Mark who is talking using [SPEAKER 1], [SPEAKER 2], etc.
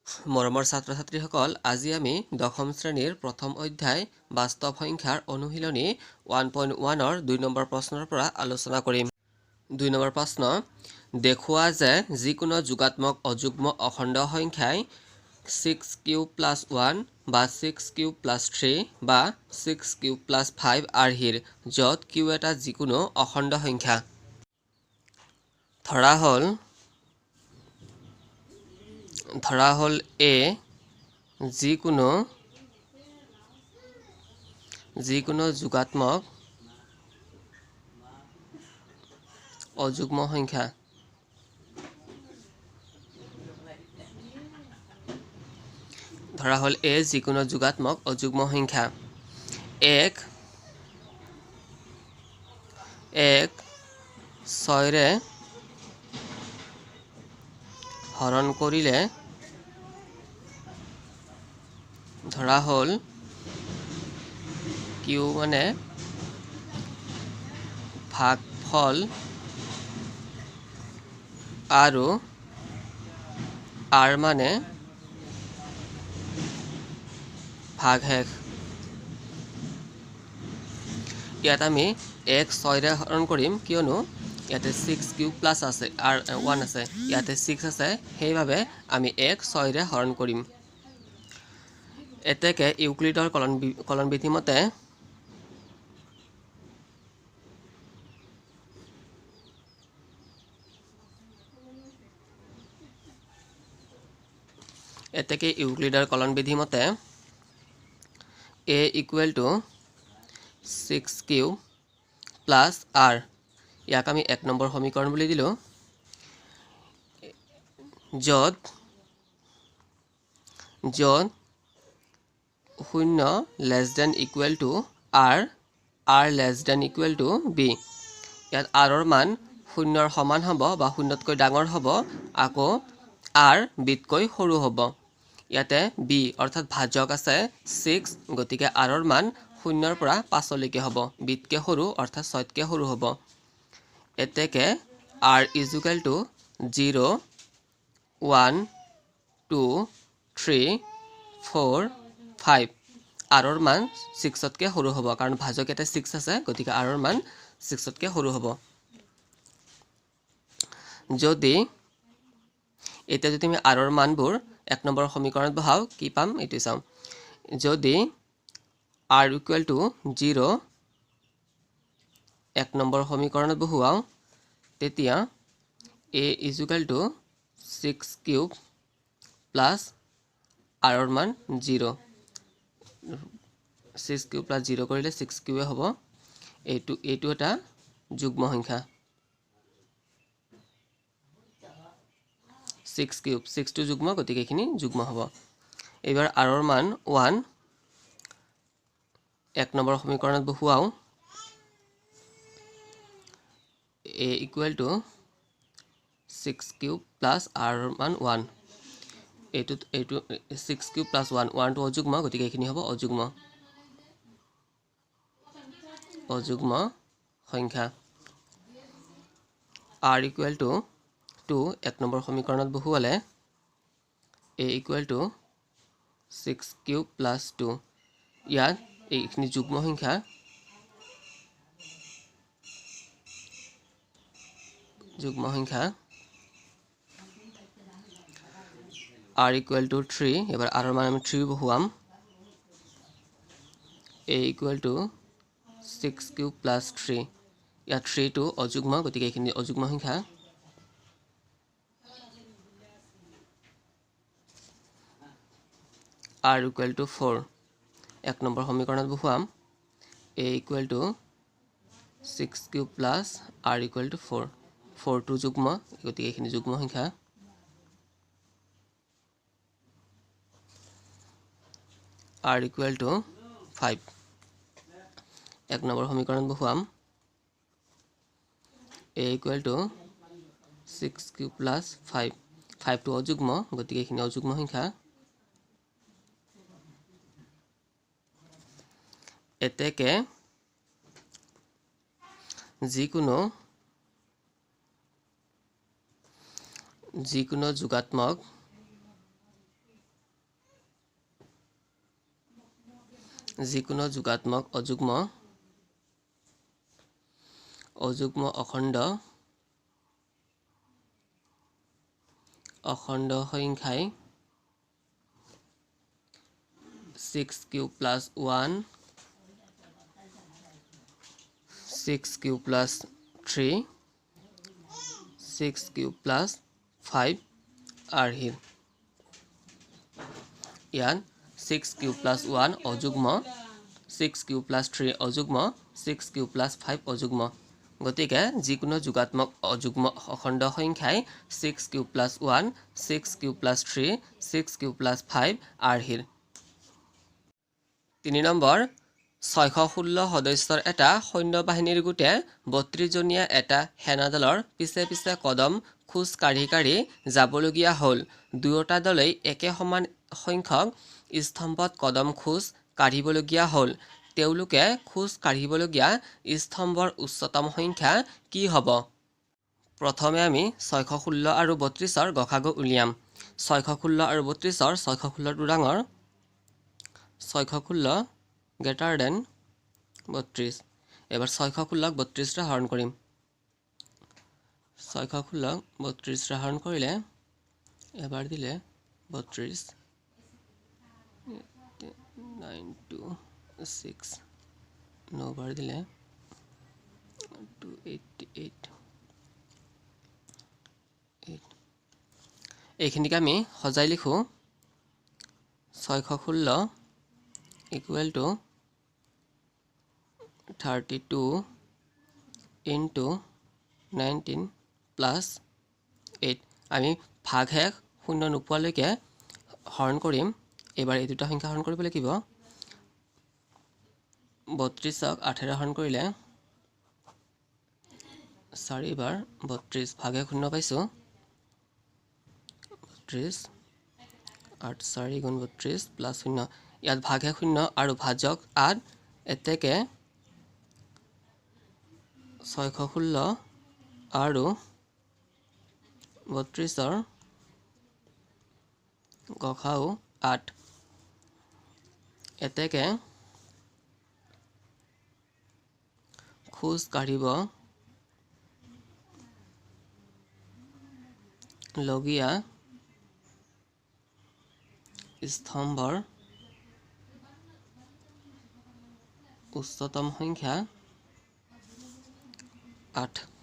[SPEAKER 1] মৰমৰ ছাত্ৰ ছাত্ৰীসকল, আজি আমি দশম শ্ৰেণীৰ প্ৰথম অধ্যায় বাস্তৱ সংখ্যাৰ অনুশীলনী 1.1ৰ 2 নম্বৰ প্ৰশ্নৰ পৰা আলোচনা কৰিম। 2 নম্বৰ প্ৰশ্ন, দেখুওৱা যে যিকোনো যোগাত্মক অযুগ্ম অখণ্ড সংখ্যাই 6 কিউব প্লাছ 1 বা 6 কিউব প্লাছ 3 বা 6 কিউব প্লাছ 5 আৰ্হিৰ, য'ত কিউ এটা যিকোনো অখণ্ড সংখ্যা। ধৰা হ'ল এ যিকোনো যোগাত্মক অযুগ্ম সংখ্যা। ধৰা হ'ল এ যিকোনো যোগাত্মক অযুগ্ম সংখ্যা। এক 6ৰে হৰণ কৰিলে ধৰা হ'ল কিউ মানে ভাগফল আৰু আৰ মানে ভাগশেষ। ইয়াত আমি 6ৰে হৰণ কৰিম, কিয়নো ইয়াতে 6 কিউব প্লাছ আছে আৰু 1 আছে, ইয়াতে 6 আছে, সেইবাবে আমি 6ৰে হৰণ কৰিম। এতেকে ইউক্লিডৰ কলন বিধি মতে a equal to 6 cube plus r, ইয়াক আমি 1 নম্বৰ সমীকৰণ বুলি দিলোঁ, য'ত 0 less than equal to r, r less than equal to b. ইয়াত আৰৰ মান 0ৰ সমান হ'ব বা 0তকৈ ডাঙৰ হ'ব, আকৌ আৰ বিতকৈ সৰু হ'ব। ইয়াতে বি অৰ্থাৎ ভাজক আছে 6, গতিকে আৰৰ মান 0ৰ পৰা 5লৈকে হ'ব, বিতকৈ সৰু অৰ্থাৎ 6তকৈ সৰু হ'ব। এতেকে আৰ ইজুকেল টু 0, 1, 2, 3, 4, 5। আৰৰ মান 6তকৈ সৰু হ'ব, কাৰণ ভাজক ইয়াতে 6 আছে, গতিকে আৰৰ মান 6তকৈ সৰু হ'ব। এতিয়া যদি আমি আৰৰ মানবোৰ 1 নম্বৰ সমীকৰণত বহাওঁ, কি পাম এইটো চাওঁ। যদি আৰ ইকুৱেল টু 0 1 নম্বৰ সমীকৰণত বহুৱাওঁ, তেতিয়া এ ইজুকেল টু 6 কিউব প্লাছ আৰৰ মান 0। 6 কিউব প্লাছ 0 কৰিলে 6 কিউবে হ'ব। এইটো এটা যুগ্ম সংখ্যা। 6 কিউব, 6টো যুগ্ম, গতিকে এইখিনি যুগ্ম হ'ব। এইবাৰ আৰৰ মান 1 1 নম্বৰ সমীকৰণত বহুৱাওঁ, a equal to 6 cube plus আৰৰ মান 1। এইটো 6 কিউব প্লাছ 1, 1টো অযুগ্ম, গতিকে এইখিনি হ'ব অযুগ্ম সংখ্যা। আৰ ইকুৱেল টু 2 1 নম্বৰ সমীকৰণত বহুৱালে a equal to 6 cube plus 2। ইয়াত এইখিনি যুগ্ম সংখ্যা, আৰ ইকুৱেল টু 3, এবাৰ আৰৰ মান আমি 3 বহুৱাম, a equal to 6 cube plus 3। ইয়াত 3টো অযুগ্ম, গতিকে এইখিনি অযুগ্ম সংখ্যা। আৰ ইকুৱেল টু 4, 1 নম্বৰ সমীকৰণত বহুৱাম, a equal to 6 cube plus r equal to 4। 4টো যুগ্ম, গতিকে এইখিনি যুগ্ম সংখ্যা। আৰ ইকুৱেল টু 5, 1 নম্বৰ সমীকৰণত বহুৱাম, a equal to 6 cube plus 5। 5টো অযুগ্ম, গতিকে এইখিনি অযুগ্ম সংখ্যা। এতেকে যিকোনো যোগাত্মক যিকোনো যোগাত্মক অযুগ্ম অখণ্ড সংখ্যাই 6 cube plus 1 6 cube plus 3 6 cube plus 5 আৰ্হিৰ ইয়াত 6 কিউব প্লাস 1 অযুগ্ম 6 কিউব প্লাস 3 অযুগ্ম 6 কিউব প্লাস 5 অযুগ্ম গতিকে যিকোনো যোগাত্মক অযুগ্ম অখণ্ড সংখ্যাই 6 cube plus 1 6 cube plus 3 6 cube plus 5 আৰ্হিৰ 3 নম্বৰ 616 সদস্যৰ এটা সৈন্যবাহিনীৰ গোটে 32 জনীয়া এটা সেনাদলৰ পিছে পিছে কদম খোজ কাঢ়ি যাবলগীয়া হ'ল দুয়োটা দলেই একে সমান সংখ্যক স্তম্ভত কদম খোজ কাঢ়িবলগীয়া হ'ল তেওঁলোকে খোজ কাঢ়িবলগীয়া স্তম্ভৰ উচ্চতম সংখ্যা কি হ'ব প্ৰথমে আমি 616 আৰু 32ৰ গসাগু উলিয়াম 616 আৰু 32ৰ 616 টো ডাঙৰ 616 greater than 32 এবাৰ 616 ক 32 ৰে হৰণ কৰিম 616 ক 32 ৰে হৰণ কৰিলে এবাৰ দিলে 32 9 2 6 9 বাৰ দিলে 288 এইখিনিকে আমি সজাই লিখো 616 equal to 32 into 19 plus 8 আমি ভাগহে শূন্য নোপোৱালৈকে হৰণ কৰিম এবাৰ এই দুটা সংখ্যা হৰণ কৰিব লাগিব 32ক 8 ৰে হৰণ কৰিলে 4 বাৰ 32 ভাগে শূন্য পাইছো 32 8 4 গুণ 32 প্লাস 0 ইয়াত ভাগে শূন্য আৰু ভাজক 8 এতেকে 616 আৰু 32ৰ গসাউ 8 এতেকে খোজ কাঢ়িব লগীয়া স্তম্ভৰ উচ্চতম সংখ্যা 8